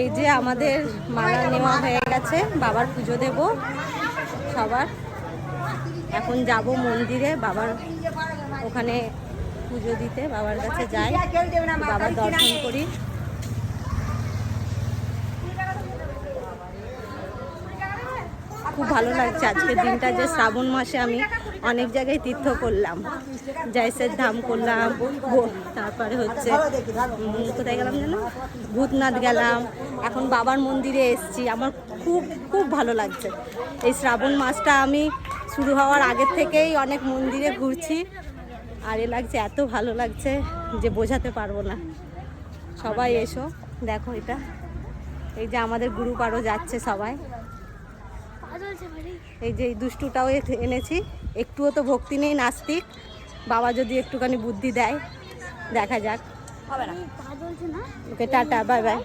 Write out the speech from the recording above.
এই যে আমাদের মালা নেওয়া হয়ে গেছে, বাবার পুজো দেব সবার। এখন যাব মন্দিরে, বাবার ওখানে পুজো দিতে, বাবার কাছে যাই, বাবার দর্শন করি। খুব ভালো লাগছে আজকের দিনটা, যে শ্রাবণ মাসে আমি অনেক জায়গায় তীর্থ করলাম, জয়সের ধাম করলাম, তারপরে হচ্ছে কোথায় গেলাম যেন, ভূতনাথ গেলাম, এখন বাবার মন্দিরে এসেছি। আমার খুব খুব ভালো লাগছে। এই শ্রাবণ মাসটা আমি শুরু হওয়ার আগের থেকেই অনেক মন্দিরে ঘুরছি, আর এ লাগছে, এত ভালো লাগছে যে বোঝাতে পারবো না। সবাই এসো, দেখো এটা, এই যে আমাদের গ্রুপ আরও যাচ্ছে সবাই। এই যে এই দুষ্টুটাও এনেছি, একটুও তো ভক্তি নেই, নাস্তিক। বাবা যদি একটুখানি বুদ্ধি দেয়, দেখা যাক। ওকে টাটা, বাই বাই।